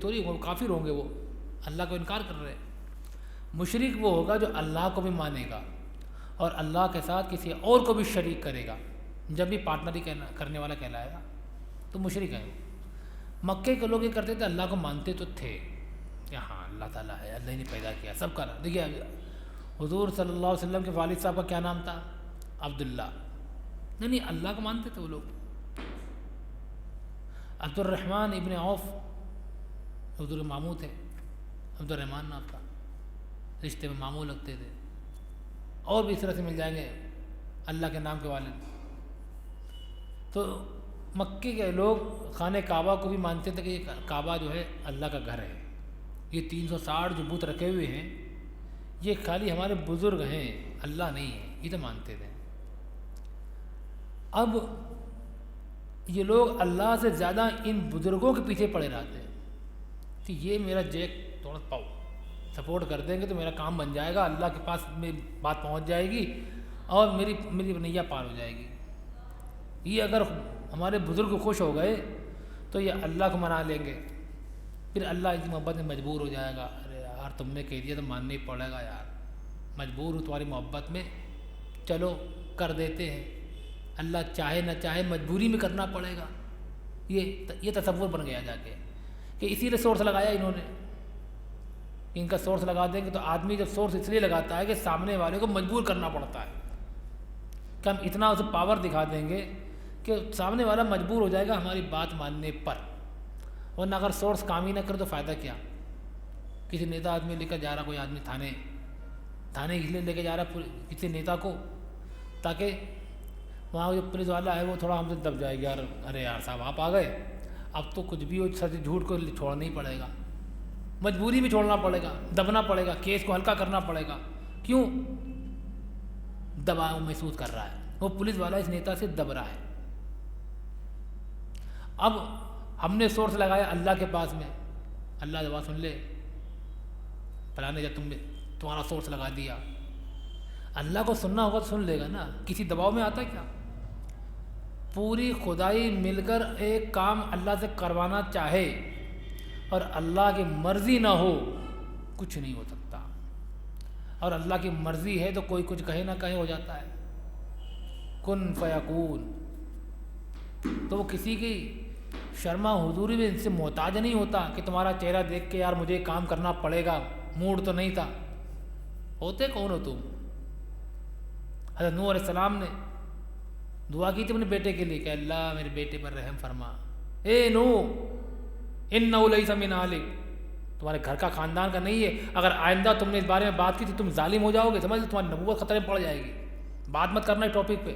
تو نہیں وہ کافر ہوں گے، وہ اللہ کو انکار کر رہے ہیں۔ مشرک وہ ہوگا جو اللہ کو بھی مانے گا اور اللہ کے ساتھ کسی اور کو بھی شریک کرے گا، جب بھی پارٹنری کرنے والا کہلائے گا تو مشرک ہے وہ۔ مکے کے لوگ یہ کرتے تھے، اللہ کو مانتے تو تھے کہ ہاں اللہ تعالیٰ ہے، اللہ ہی نے پیدا کیا سب کا۔ دیکھیے حضور صلی اللہ علیہ وسلم کے والد صاحب کا کیا نام تھا؟ عبداللہ۔ نہیں اللہ کو مانتے تھے وہ لوگ۔ عبد الرحمن ابن عوف حضور کے ماموں تھے، عبد الرحمن نام تھا، رشتے میں ماموں لگتے تھے، اور بھی اس طرح سے مل جائیں گے اللہ کے نام کے والد۔ تو مکے کے لوگ خانہ کعبہ کو بھی مانتے تھے کہ یہ کعبہ جو ہے اللہ کا گھر ہے، یہ 360 جو بت رکھے ہوئے ہیں یہ خالی ہمارے بزرگ ہیں، اللہ نہیں ہے، یہ تو مانتے تھے۔ اب یہ لوگ اللہ سے زیادہ ان بزرگوں کے پیچھے پڑے رہتے ہیں کہ یہ میرا جیک تھوڑا پاؤ سپورٹ کر دیں گے تو میرا کام بن جائے گا، اللہ کے پاس میں بات پہنچ جائے گی اور میری نیا پار ہو جائے گی۔ یہ اگر ہمارے بزرگ خوش ہو گئے تو یہ اللہ کو منا لیں گے، پھر اللہ اس محبت میں مجبور ہو جائے گا، ارے یار تم نے کہہ دیا تو ماننا ہی پڑے گا یار، مجبور ہوں تمہاری محبت میں، چلو کر دیتے ہیں۔ اللہ چاہے نہ چاہے مجبوری میں کرنا پڑے گا۔ یہ تصور بن گیا جا کے کہ اسی لیے سورس لگایا انہوں نے، ان کا سورس لگا دیں گے تو آدمی جب سورس اس لیے لگاتا ہے کہ سامنے والے کو مجبور کرنا پڑتا ہے کہ ہم اتنا اسے پاور دکھا دیں گے کہ سامنے والا مجبور ہو جائے گا ہماری بات ماننے پر، ورنہ اگر سورس کام ہی نہ کرے تو فائدہ کیا؟ کسی نیتا آدمی لے کر جا رہا، کوئی آدمی تھانے اس لیے لے کے جا رہا کسی نیتا کو تاکہ وہاں جو پولیس والا ہے وہ تھوڑا ہم سے دب جائے گا، یار ارے یار صاحب آپ آ گئے، اب تو کچھ بھی ہو سچ جھوٹ کو چھوڑنا ہی پڑے گا، مجبوری میں چھوڑنا پڑے گا، دبنا پڑے گا، کیس کو ہلکا کرنا پڑے گا۔ کیوں؟ دباؤ محسوس کر رہا ہے، وہ پولیس والا اس نیتا سے دب رہا ہے۔ اب ہم نے سورس لگایا اللہ کے پاس میں، اللہ دعا سن لے، فلانے جب تمہارا سورس لگا دیا، اللہ کو سننا ہوگا تو سن لے گا نا، کسی دباؤ میں آتا ہے کیا؟ پوری خدائی مل کر ایک کام اللہ سے کروانا چاہے اور اللہ کی مرضی نہ ہو کچھ نہیں ہو سکتا، اور اللہ کی مرضی ہے تو کوئی کچھ کہے نہ کہے ہو جاتا ہے، کن فیکون۔ تو وہ کسی کی شرما حضوری میں ان سے محتاج نہیں ہوتا کہ تمہارا چہرہ دیکھ کے یار مجھے کام کرنا پڑے گا، موڈ تو نہیں تھا۔ ہوتے کون ہو تم؟ حضرت نوح علیہ السلام نے دعا کی تھی اپنے بیٹے کے لیے کہ اللہ میرے بیٹے پر رحم فرما، اے نوح انہ لیس من اہلک، تمہارے گھر کا خاندان کا نہیں ہے، اگر آئندہ تم نے اس بارے میں بات کی تو تم ظالم ہو جاؤ گے، سمجھ لو تمہاری نبوت خطرے میں پڑ جائے گی، بات مت کرنا اس ٹاپک پہ،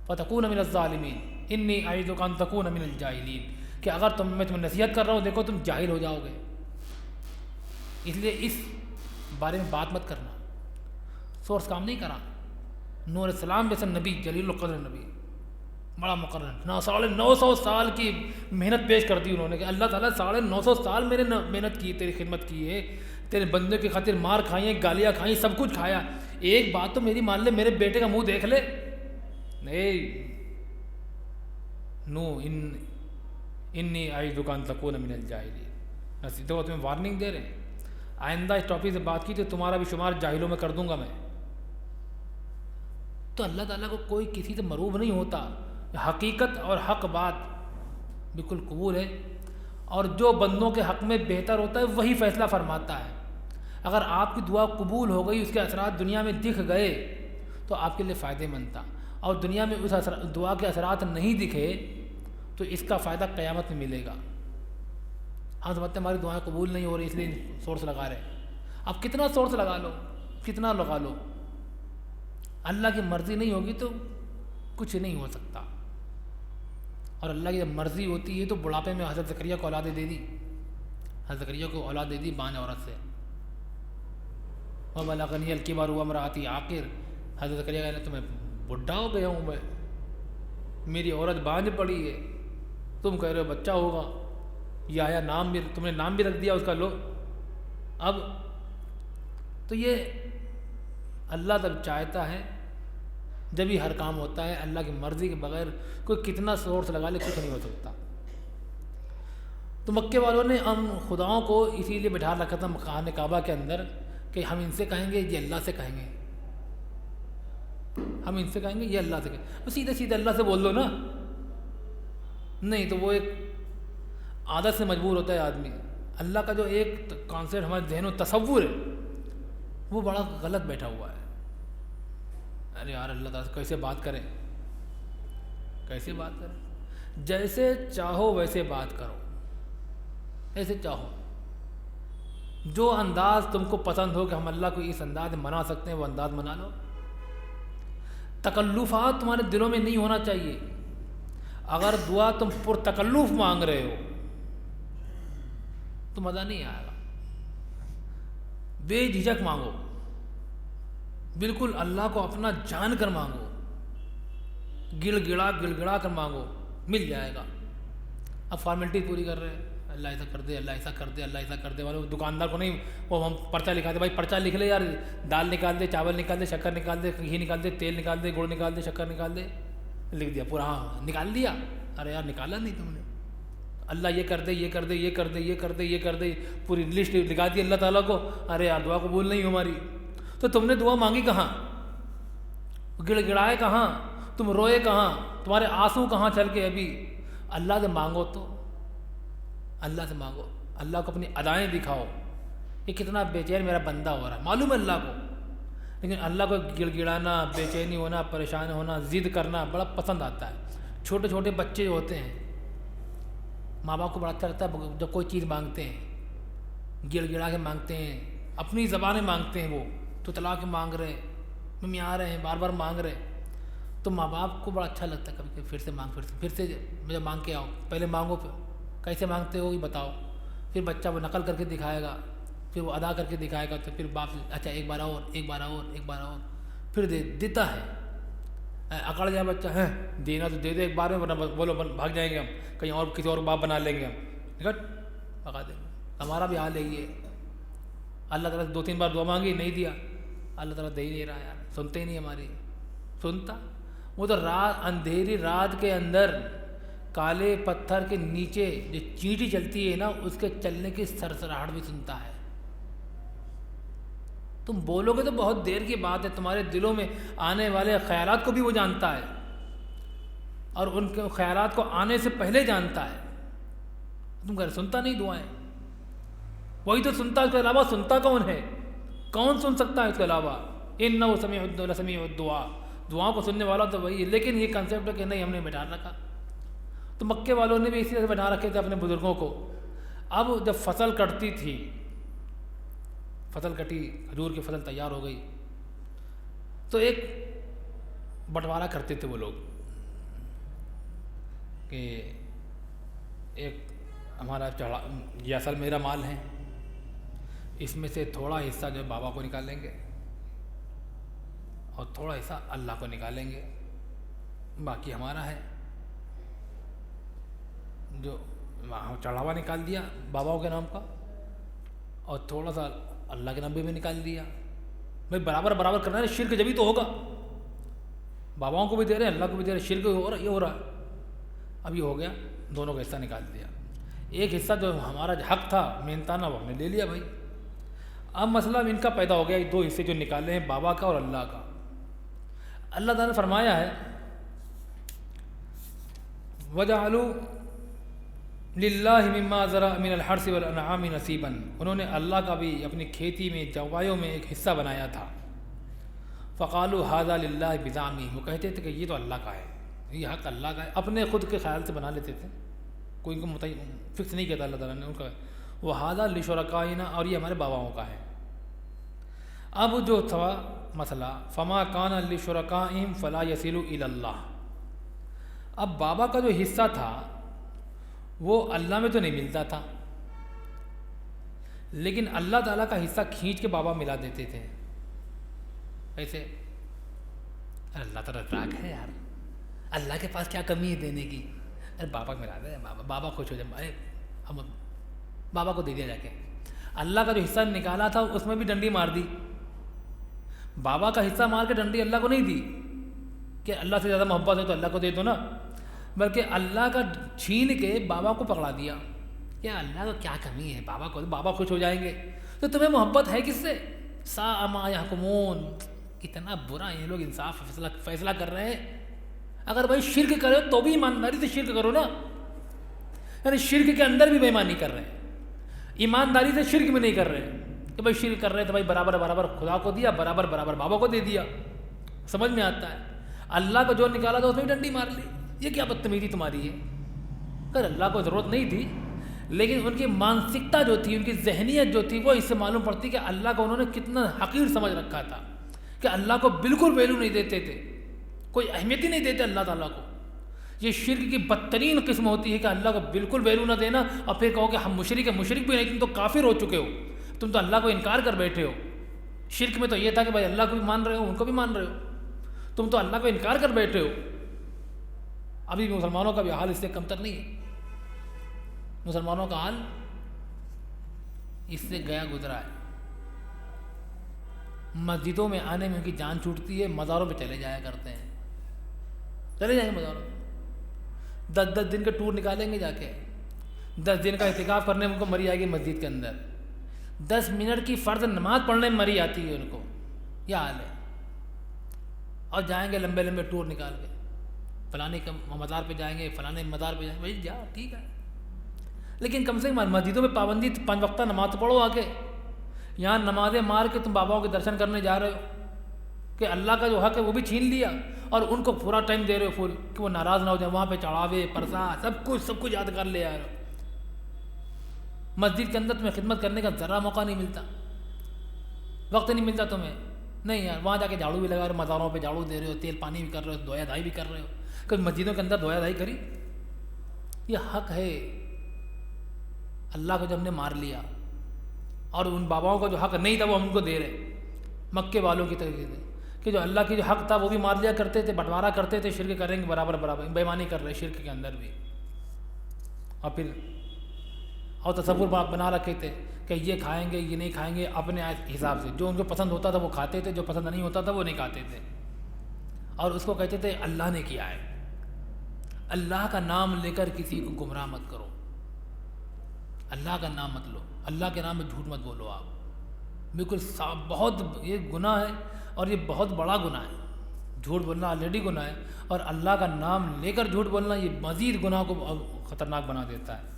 فتکون من الظالمین انی اعیذک ان تکون من الجاہلین، کہ اگر میں تمہیں نصیحت کر رہا ہوں دیکھو تم جاہل ہو جاؤ گے، اس لیے اس بارے میں بات مت کرنا۔ سورس کام نہیں کرا۔ نوح علیہ السلام جیسا نبی، جلیل القدر نبی، بڑا مقرر، 950 سال کی محنت پیش کر دی انہوں نے کہ اللہ تعالیٰ 950 سال میں نے محنت کی، تیری خدمت کی ہے، تیرے بندے کی خاطر مار کھائی ہیں، گالیاں کھائیں، سب کچھ کھایا، ایک بات تو میری مان لے، میرے بیٹے کا منہ دیکھ لے۔ نہیں، نو انی اعیذک ان تکون من الجاہلین، تو تمہیں وارننگ دے رہے ہیں، آئندہ اس ٹاپک سے بات کی تو تمہارا بھی شمار جاہلوں میں کر دوں گا میں۔ تو اللہ تعالیٰ کو کوئی کسی سے مروب نہیں ہوتا، حقیقت اور حق بات بالکل قبول ہے، اور جو بندوں کے حق میں بہتر ہوتا ہے وہی فیصلہ فرماتا ہے۔ اگر آپ کی دعا قبول ہو گئی، اس کے اثرات دنیا میں دکھ گئے تو آپ کے لیے فائدہ مند تھا، اور دنیا میں اس دعا کے اثرات نہیں دکھے تو اس کا فائدہ قیامت میں ملے گا۔ ہم سمجھتے ہیں ہماری دعائیں قبول نہیں ہو رہی اس لیے سورس لگا رہے ہیں، اب کتنا سورس لگا لو، کتنا لگا لو، اللہ کی مرضی نہیں ہوگی تو کچھ نہیں ہو سکتا، اور اللہ کی جب مرضی ہوتی ہے تو بڑھاپے میں حضرت زکریا کو اولاد دے دی، حضرت زکریا کو اولاد دے دی بانج عورت سے، وَبَلَغَنِيَ الْكِبَرُ وَامْرَأَتِي عَاقِرٌ، حضرت زکریا کہنے تو میں بڈھا ہو گیا ہوں، میں میری عورت بانج پڑی ہے، تم کہہ رہے ہو بچہ ہوگا، یہ آیا نام بھی، تم نے نام بھی رکھ دیا اس کا، لو اب تو یہ اللہ جب چاہتا ہے جب ہی ہر کام ہوتا ہے، اللہ کی مرضی کے بغیر کوئی کتنا سورس لگا لے کچھ نہیں ہو سکتا۔ تو مکے والوں نے ہم خداؤں کو اسی لیے بٹھا رکھا تھا خانہ کعبہ کے اندر کہ ہم ان سے کہیں گے یہ اللہ سے کہیں گے، ہم ان سے کہیں گے یہ اللہ سے کہیں گے، سیدھے سیدھے اللہ سے بول دو نا، نہیں تو وہ ایک عادت سے مجبور ہوتا ہے آدمی۔ اللہ کا جو ایک کانسیپٹ ہمارے ذہن و تصور ہے وہ بڑا غلط بیٹھا ہوا ہے۔ ارے یار اللہ تعالیٰ سے کیسے بات کریں، کیسے بات کریں؟ جیسے چاہو ویسے بات کرو، ایسے چاہو، جو انداز تم کو پسند ہو کہ ہم اللہ کو اس انداز میں منا سکتے ہیں وہ انداز منا لو۔ تکلفات تمہارے دلوں میں نہیں ہونا چاہیے۔ اگر دعا تم پر تکلف مانگ رہے ہو تو مزہ نہیں آئے گا۔ بے جھجک مانگو، بالکل اللہ کو اپنا جان کر مانگو، گڑ گڑا کر مانگو، مل جائے گا۔ اب فارمیلٹی پوری کر رہے ہیں، اللہ ایسا کر دے، اللہ ایسا کر دے، اللہ ایسا کر دے والے دکاندار کو نہیں، وہ ہم پرچہ لکھا دے، بھائی پرچہ لکھ لے یار، دال نکال دے، چاول نکال دے، شکر نکال دے، گھی نکال دے، تیل نکال دے، گڑ نکال دے، شکر نکال دے، لکھ دیا پورا، ہاں نکال دیا۔ ارے یار نکالا نہیں تم نے، اللہ یہ کر دے، یہ کر دے، یہ کر دے، یہ کر دے، یہ کر دے، پوری لسٹ لکھا دی اللہ تعالیٰ کو۔ ارے یار دعا قبول نہیں ہماری، تو تم نے دعا مانگی کہاں؟ گڑ گڑائے کہاں؟ تم روئے کہاں؟ تمہارے آنسو کہاں چل کے؟ ابھی اللہ سے مانگو، تو اللہ سے مانگو، اللہ کو اپنی ادائیں دکھاؤ، یہ کتنا بے چین میرا بندہ ہو رہا ہے، معلوم ہے اللہ کو، لیکن اللہ کو گڑ گڑانا، بے چینی ہونا، پریشان ہونا، ضد کرنا بڑا پسند آتا ہے۔ چھوٹے چھوٹے بچے ہوتے ہیں، ماں باپ کو بڑا اچھا لگتا ہے جب کوئی چیز مانگتے ہیں، گڑ گڑا کے مانگتے ہیں، اپنی زبانیں مانگتے ہیں، وہ تو تلا کے مانگ رہے ہیں، ممی آ رہے ہیں، بار بار مانگ رہے ہیں، تو ماں باپ کو بڑا اچھا لگتا ہے کبھی کہ پھر سے مانگ، پھر سے مجھے مانگ کے آؤ، پہلے مانگو، پھر کیسے مانگتے ہو یہ بتاؤ، پھر بچہ وہ نقل کر کے دکھائے گا، پھر وہ ادا کر کے دکھائے گا، تو پھر باپ اچھا ایک بار اور، ایک بار اور، ایک بار اور، پھر دیتا ہے۔ اکڑ جائے بچہ، ہے دینا تو دے دے ایک بار میں، ورنہ بولو بھاگ جائیں گے ہم کہیں اور، کسی اور باپ بنا لیں گے ہم، نکٹ بھگا دیں گے۔ ہمارا بھی حال ہے یہ، اللہ تعالیٰ سے 2-3 بار دعا مانگی نہیں دیا، اللہ تعالیٰ دے ہی نہیں رہا یار، سنتے ہی نہیں ہماری، سنتا وہ تو رات، اندھیری رات کے اندر کالے پتھر کے نیچے جو چینٹی چلتی ہے نا، اس کے چلنے کی سرسراہٹ بھی سنتا ہے۔ تم بولو گے تو بہت دیر کی بات ہے، تمہارے دلوں میں آنے والے خیالات کو بھی وہ جانتا ہے، اور ان کے خیالات کو آنے سے پہلے جانتا ہے۔ تم کہہ رہے سنتا نہیں دعائیں، وہی تو سنتا ہے، اس کے علاوہ سنتا کون ہے؟ کون سن سکتا ہے اس کے علاوہ؟ انہ سمیع الدعاء، دعاؤں کو سننے والا تو وہی ہے، لیکن یہ کنسیپٹ ہے کہ نہیں ہم نے بٹھا رکھا۔ تو مکے والوں نے بھی اسی طرح بٹھا رکھے تھے اپنے بزرگوں کو۔ اب جب فصل کٹتی تھی، فصل کٹی، کھجور کی فصل تیار ہو گئی، تو ایک بٹوارا کرتے تھے وہ لوگ کہ ایک ہمارا یہ اصل میرا مال ہے، اس میں سے تھوڑا حصہ جو بابا کو نکالیں گے اور تھوڑا حصہ اللہ کو نکالیں گے، باقی ہمارا ہے۔ جو چڑھاوا نکال دیا باباؤں کے نام کا، اور تھوڑا سا اللہ کے نام بھی نکال دیا۔ بھائی برابر برابر کرنا ہے، شرک جبھی تو ہوگا، باباؤں کو بھی دے رہے ہیں، اللہ کو بھی دے رہے ہیں، شرک ہو رہا، یہ ہو رہا ہے۔ اب یہ ہو گیا، دونوں کا حصہ نکال دیا، ایک حصہ جو ہمارا حق تھا محنتانہ وہ ہم نے لے لیا بھائی۔ اب مسئلہ ان کا پیدا ہو گیا، 2 حصے جو نکالے ہیں بابا کا اور اللہ کا۔ اللہ تعالیٰ نے فرمایا ہے وَجَعَلُوا لِلَّهِ مِمَّا ذَرَأَ مِنَ الْحَرْثِ وَالْأَنْعَامِ نَصِيبًا، انہوں نے اللہ کا بھی اپنی کھیتی میں، جوایوں میں ایک حصہ بنایا تھا۔ فَقَالُوا هَذَا لِلَّهِ بِزَعْمِهِمْ، وہ کہتے تھے کہ یہ تو اللہ کا ہے، یہ حق اللہ کا ہے، اپنے خود کے خیال سے بنا لیتے تھے، کوئی ان کو فکس نہیں کہتا اللہ تعالیٰ نے ان کا، وَهَذَا لِشُرَكَائِنَا، اور یہ ہمارے باباؤں کا ہے۔ اب جو تھا مسئلہ فَمَا كَانَ لِشُرَكَائِهِمْ فَلَا يَصِلُ إِلَى اللَّهِ، اب بابا کا جو حصہ تھا وہ اللہ میں تو نہیں ملتا تھا، لیکن اللہ تعالیٰ کا حصہ کھینچ کے بابا ملا دیتے تھے ایسے۔ اللہ تعالیٰ راک ہے یار، اللہ کے پاس کیا کمی ہے دینے کی، ارے بابا ملا دے، بابا خوش ہو جائے، ارے ہم بابا کو دے دیا جا کے۔ اللہ کا جو حصہ نکالا تھا اس میں بھی ڈنڈی مار دی، بابا کا حصہ مار کے ڈنڈی اللہ کو نہیں دی کہ اللہ سے زیادہ محبت ہے تو اللہ کو دے دو نا، بلکہ اللہ کا چھین کے بابا کو پکڑا دیا کیا اللہ کو کیا کمی ہے، بابا خوش ہو جائیں گے، تو تمہیں محبت ہے کس سے؟ ساء ما یحکمون، کتنا برا یہ لوگ انصاف فیصلہ کر رہے ہیں۔ اگر بھائی شرک کرو تو بھی ایمانداری سے شرک کرو نا، یعنی شرک کے اندر بھی بے ایمانی کر رہے ہیں، ایمانداری سے شرک بھی نہیں کر رہے کہ بھائی شرک کر رہے ہیں تو بھائی برابر برابر خدا کو دیا، برابر برابر بابا کو دے دیا، سمجھ میں آتا ہے؟ اللہ کو جو نکالا تھا اس میں ڈنڈی مار لی، یہ کیا بدتمیزی تمہاری ہے؟ اگر اللہ کو ضرورت نہیں تھی، لیکن ان کی مانسکتا جو تھی، ان کی ذہنیت جو تھی، وہ اس سے معلوم پڑتی کہ اللہ کو انہوں نے کتنا حقیر سمجھ رکھا تھا، کہ اللہ کو بالکل ویلو نہیں دیتے تھے، کوئی اہمیت ہی نہیں دیتے اللہ تعالیٰ کو۔ یہ شرک کی بدترین قسم ہوتی ہے کہ اللہ کو بالکل ویلو نہ دینا، اور پھر کہو کہ ہم مشرک بھی نہیں، تم تو کافر ہو چکے ہو، تم تو اللہ کو انکار کر بیٹھے ہو۔ شرک میں تو یہ تھا کہ بھائی اللہ کو بھی مان رہے ہو، ان کو بھی مان رہے ہو، تم تو اللہ کو انکار کر بیٹھے ہو۔ ابھی مسلمانوں کا بھی حال اس سے کم تر نہیں ہے، مسلمانوں کا حال اس سے گیا گزرا ہے۔ مسجدوں میں آنے میں ان کی جان چھوٹتی ہے، مزاروں پہ چلے جایا کرتے ہیں، چلے جائیں مزاروں میں، 10 دن کے ٹور نکالیں گے، جا کے 10 دن کا اعتکاف کرنے میں ان کو مری آئے گی مسجد کے اندر، 10 منٹ کی فرض نماز پڑھنے میں مری آتی ہے ان کو، یہ حال ہے۔ اور جائیں گے لمبے لمبے ٹور نکال کے، فلانے مزار پہ جائیں گے، فلانے مزار پہ جائیں گے، بھائی جا ٹھیک ہے، لیکن کم سے کم مسجدوں میں پابندی 5 وقتہ نماز پڑھو آ کے۔ یہاں نمازیں مار کے تم باباؤں کے درشن کرنے جا رہے ہو کہ اللہ کا جو حق ہے وہ بھی چھین لیا، اور ان کو پورا ٹائم دے رہے ہو فل کہ وہ ناراض نہ ہو جائیں، وہاں پہ چڑھاوے پرسا سب کچھ یاد کر لے آ رہے ہو۔ مسجد کے اندر تمہیں خدمت کرنے کا ذرا موقع نہیں ملتا، وقت نہیں ملتا تمہیں، نہیں یار وہاں جا کے جھاڑو بھی لگا رہے ہو، مزاروں پہ جھاڑو دے رہے ہو، تیل پانی بھی کر رہے ہو، دھویا دھائی بھی کر رہے ہو، کبھی مسجدوں کے اندر دھویا دھائی کری؟ یہ حق ہے اللہ کو جب نے مار لیا، اور ان باباؤں کو جو حق نہیں تھا وہ ہم ان کو دے رہے، مکے والوں کی طریقے سے کہ جو اللہ کی جو حق تھا وہ بھی مار لیا کرتے تھے، بٹوارا کرتے تھے، شرک کریں گے برابر برابر، بے ایمانی کر رہے شرک کے اندر بھی، اور پھر اور تصور بنا رکھے تھے کہ یہ کھائیں گے یہ نہیں کھائیں گے، اپنے حساب سے جو ان کو پسند ہوتا تھا وہ کھاتے تھے، جو پسند نہیں ہوتا تھا وہ نہیں کھاتے تھے، اور اس کو کہتے تھے اللہ نے کیا ہے۔ اللہ کا نام لے کر کسی کو گمراہ مت کرو، اللہ کا نام مت لو، اللہ کے نام میں جھوٹ مت بولو، آپ بالکل بہت یہ گناہ ہے، اور یہ بہت بڑا گناہ ہے، جھوٹ بولنا آلریڈی گناہ ہے، اور اللہ کا نام لے کر جھوٹ بولنا یہ مزید گناہ کو خطرناک بنا دیتا ہے۔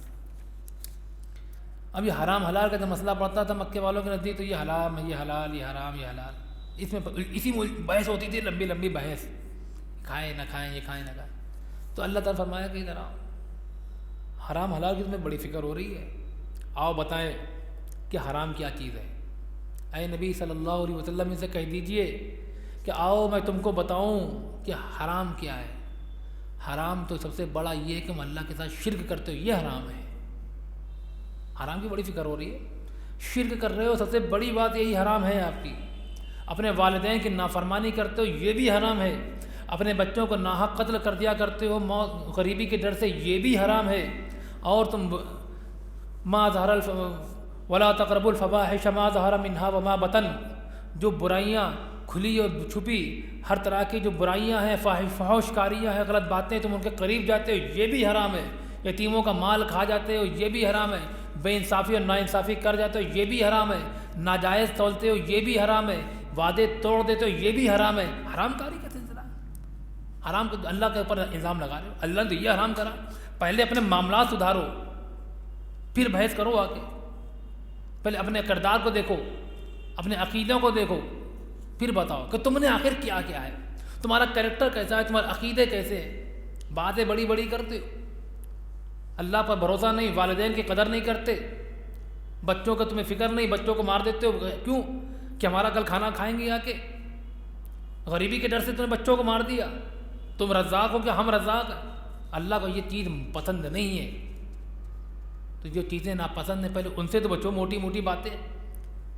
اب یہ حرام حلال کا جو مسئلہ پڑتا تھا مکے والوں کے نزدیک، تو یہ حرام یہ حلال، یہ حرام یہ حلال، اس میں اسی بحث ہوتی تھی، لمبی لمبی بحث، کھائیں نہ کھائیں، یہ کھائیں نہ کھائیں۔ تو اللہ تعالیٰ فرمایا کہ ذرا حرام حلال کی تمہیں بڑی فکر ہو رہی ہے، آؤ بتائیں کہ حرام کیا چیز ہے۔ اے نبی صلی اللہ علیہ وسلم ان سے کہہ دیجئے کہ آؤ میں تم کو بتاؤں کہ حرام کیا ہے۔ حرام تو سب سے بڑا یہ ہے کہ ہم اللہ کے ساتھ شرک کرتے ہو، یہ حرام ہے۔ حرام کی بڑی فکر ہو رہی ہے، شرک کر رہے ہو، سب سے بڑی بات یہی حرام ہے آپ کی۔ اپنے والدین کی نافرمانی کرتے ہو، یہ بھی حرام ہے۔ اپنے بچوں کو ناحق قتل کر دیا کرتے ہو موت غریبی کے ڈر سے، یہ بھی حرام ہے۔ اور تم ما ظہر ولا تقربوا الفواحش ما ظہر منها وما بطن، جو برائیاں کھلی اور چھپی ہر طرح کی جو برائیاں ہیں، فحش کاریاں ہیں، غلط باتیں، تم ان کے قریب جاتے ہو، یہ بھی حرام ہے۔ یتیموں کا مال کھا جاتے ہو، یہ بھی حرام ہے۔ بے انصافی اور ناانصافی کر جاتے ہو، یہ بھی حرام ہے۔ ناجائز تولتے ہو، یہ بھی حرام ہے۔ وعدے توڑ دیتے ہو، یہ بھی حرام ہے۔ حرام کاری کا سلسلہ، حرام کو اللہ کے اوپر الزام لگا رہے ہو، اللہ نے تو یہ حرام کرا۔ پہلے اپنے معاملات سدھارو، پھر بحث کرو آ کے۔ پہلے اپنے کردار کو دیکھو، اپنے عقیدوں کو دیکھو، پھر بتاؤ کہ تم نے آخر کیا کیا ہے، تمہارا کریکٹر کیسا ہے، تمہارے عقیدے کیسے ہیں۔ باتیں بڑی بڑی کرتے ہو، اللہ پر بھروسہ نہیں، والدین کی قدر نہیں کرتے، بچوں کا تمہیں فکر نہیں، بچوں کو مار دیتے ہو، کیوں کہ ہمارا کل کھانا کھائیں گے آ کے۔ غریبی کے ڈر سے تم نے بچوں کو مار دیا۔ تم رزاق ہو کہ ہم رزاق ہیں، اللہ کو یہ چیز پسند نہیں ہے۔ تو جو چیزیں ناپسند ہیں پہلے ان سے تو بچو، موٹی موٹی باتیں۔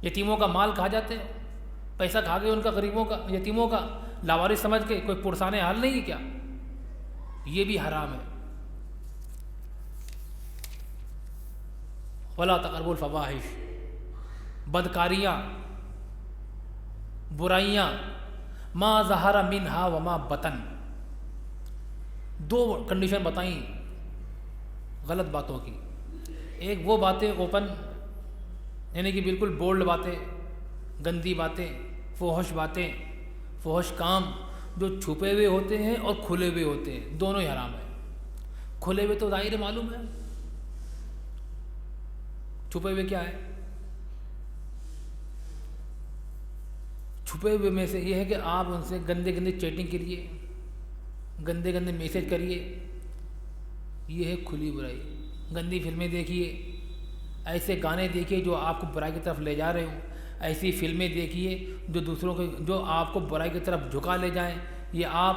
یتیموں کا مال کھا جاتے ہیں، پیسہ کھا گئے ان کا، غریبوں کا، یتیموں کا، لاوارث سمجھ کے، کوئی پرسان حال نہیں ہے کیا، یہ بھی حرام ہے۔ ولا تقربوا الفواحش، بدکاریاں، برائیاں، ما ظہر منہا وما بطن، دو کنڈیشن بتائیں غلط باتوں کی۔ ایک وہ باتیں اوپن، یعنی کہ بالکل بولڈ باتیں، گندی باتیں، فحش باتیں، فحش کام جو چھپے ہوئے ہوتے ہیں اور کھلے ہوئے ہوتے ہیں، دونوں ہی حرام ہیں۔ کھلے ہوئے تو ظاہر معلوم ہے، چھپے ہوئے کیا ہے؟ چھپے ہوئے میں سے یہ ہے کہ آپ ان سے گندے گندے چیٹنگ کریے، گندے گندے میسج کریے، یہ ہے کھلی برائی۔ گندی فلمیں دیکھیے، ایسے گانے دیکھیے جو آپ کو برائی کی طرف لے جا رہے ہوں، ایسی فلمیں دیکھیے جو دوسروں کے جو آپ کو برائی کی طرف جھکا لے جائیں، یہ آپ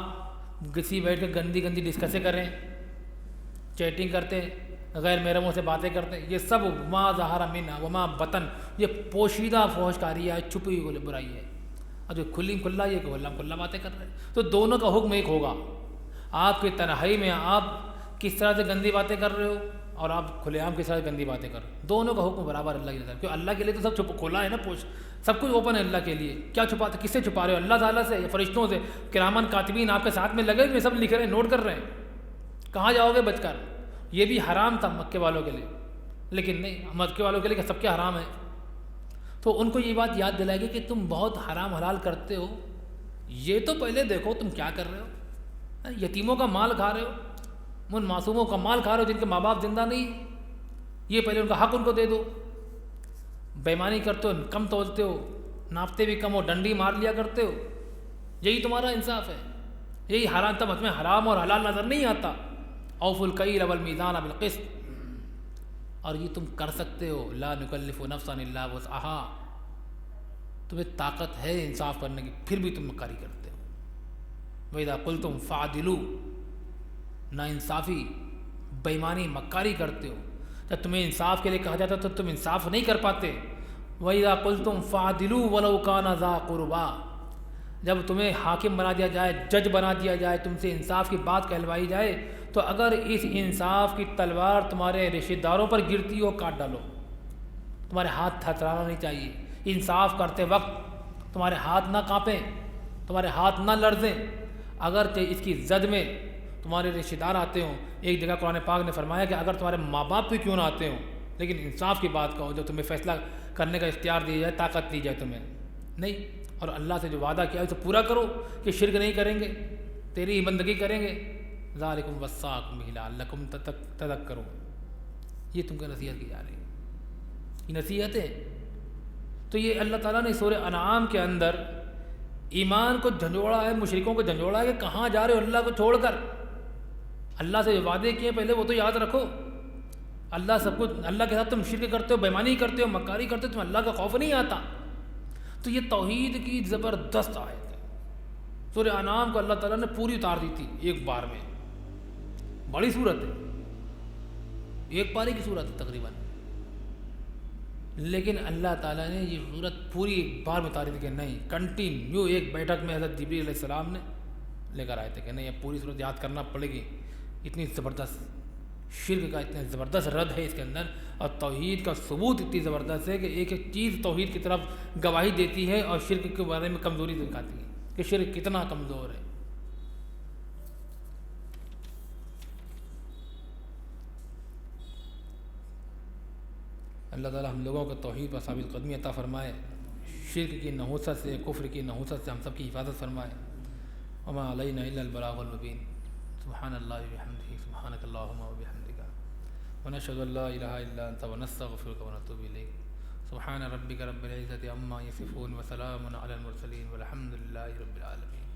کسی بیٹھ کے گندی گندی ڈسکسیں کریں، چیٹنگ کرتے، غیر محرموں سے باتیں کرتے، یہ سب ما ظہر منہا وما بطن، یہ پوشیدہ فحش کاری ہے، چھپی ہوئی برائی ہے۔ اور جو کھلی کھلا یہ کہ کھلا کھلا باتیں کر رہے ہیں، تو دونوں کا حکم ایک ہوگا۔ آپ کی تنہائی میں آپ کس طرح سے گندی باتیں کر رہے ہو اور آپ کھلے عام کس طرح سے گندی باتیں کر رہے ہو، دونوں کا حکم برابر اللہ کی نظر، کیونکہ اللہ کے لیے تو سب کھلا ہے نا، سب کچھ اوپن ہے اللہ کے لیے۔ کیا چھپاتے، کس سے چھپا رہے ہو؟ اللہ تعالیٰ سے یا فرشتوں سے؟ کرامن کاتبین آپ کے ساتھ میں لگے ہوئے، سب لکھ رہے ہیں، نوٹ کر رہے ہیں، کہاں جاؤ گے بچ کر؟ یہ بھی حرام تھا مکے والوں کے لیے، لیکن نہیں، مکے والوں کے لیے کہ سب کے حرام ہے، تو ان کو یہ بات یاد دلائے گی کہ تم بہت حرام حلال کرتے ہو، یہ تو پہلے دیکھو تم کیا کر رہے ہو، یتیموں کا مال کھا رہے ہو، ان معصوموں کا مال کھا رہے ہو جن کے ماں باپ زندہ نہیں، یہ پہلے ان کا حق ان کو دے دو۔ بےمانی کرتے ہو، کم تولتے ہو، ناپتے بھی کم ہو، ڈنڈی مار لیا کرتے ہو، یہی تمہارا انصاف ہے، یہی حرام، تب ہمیں حرام اور حلال نظر نہیں آتا۔ اوفوا الکیل والمیزان بالقسط، اور یہ تم کر سکتے ہو، لا نکلف نفسا الا وسعہا، تمہیں طاقت ہے انصاف کرنے کی، پھر بھی تم مکاری کرتے ہو۔ وَإِذَا قُلْتُمْ فَعْدِلُوا، ناانصافی، بےمانی، مکاری کرتے ہو، جب تمہیں انصاف کے لیے کہا جاتا تو تم انصاف نہیں کر پاتے۔ وَإِذَا قُلْتُمْ فَعْدِلُوا وَلَوْ كَانَ ذَا قُرْبَىٰ، جب تمہیں حاکم بنا دیا جائے، جج بنا دیا جائے، تم سے انصاف کی بات کہلوائی جائے، تو اگر اس انصاف کی تلوار تمہارے رشتہ داروں پر گرتی ہو، کاٹ ڈالو، تمہارے ہاتھ تھرتھرانا نہیں چاہیے، انصاف کرتے وقت تمہارے ہاتھ نہ کانپیں، تمہارے ہاتھ نہ لرزیں، اگر اس کی زد میں تمہارے رشتہ دار آتے ہوں۔ ایک جگہ قرآن پاک نے فرمایا کہ اگر تمہارے ماں باپ بھی کیوں نہ آتے ہوں، لیکن انصاف کی بات کہو، جو تمہیں فیصلہ کرنے کا اختیار دیا جائے، طاقت دی جائے تمہیں، نہیں، اور اللہ سے جو وعدہ کیا ہے اسے پورا کرو کہ شرک نہیں کریں گے، تیری ہی بندگی کریں گے۔ ذالکم وصاکم بہ لعلکم تذکرون، یہ تم کو نصیحت کی جا رہی ہے، یہ نصیحت ہے۔ تو یہ اللہ تعالیٰ نے سورہ انعام کے اندر ایمان کو جھنجھوڑا ہے، مشرکوں کو جھنجھوڑا ہے کہ کہاں جا رہے ہو اللہ کو چھوڑ کر، اللہ سے جو وعدے کیے پہلے وہ تو یاد رکھو۔ اللہ سب کچھ، اللہ کے ساتھ تم شرک کرتے ہو، بےمانی کرتے ہو، مکاری کرتے ہو، تم اللہ کا خوف نہیں آتا۔ تو یہ توحید کی زبردست آیت ہے۔ سورہ انعام کو اللہ تعالیٰ نے پوری اتار دی تھی ایک بار میں، بڑی صورت ہے، ایک پارے کی صورت ہے تقریباً، لیکن اللہ تعالیٰ نے یہ صورت پوری ایک بار میں اتاری تھی کہ نہیں، کنٹینیو ایک بیٹھک میں حضرت جبریل علیہ السلام نے لے کر آئے تھے کہ نہیں، اب پوری صورت یاد کرنا پڑے گی، اتنی زبردست شرک کا اتنا زبردست رد ہے اس کے اندر، اور توحید کا ثبوت اتنی زبردست ہے کہ ایک ایک چیز توحید کی طرف گواہی دیتی ہے اور شرک کے بارے میں کمزوری دکھاتی ہے کہ شرک کتنا کمزور ہے۔ اللہ تعالیٰ ہم لوگوں کو توحید پر ثابت قدمی عطا فرمائے، شرک کی نحوست سے، کفر کی نحوست سے ہم سب کی حفاظت فرمائے۔ وما علینا الا البلاغ المبین۔ سبحان اللہ وبحمدہ، سبحانک اللہم وبحمدک، ونشہد ان لا الہ الا انت، ونستغفرک ونتوب الیک۔ سبحان ربک رب العزۃ عما یصفون، وسلام علی المرسلین، والحمد للہ رب العالمین۔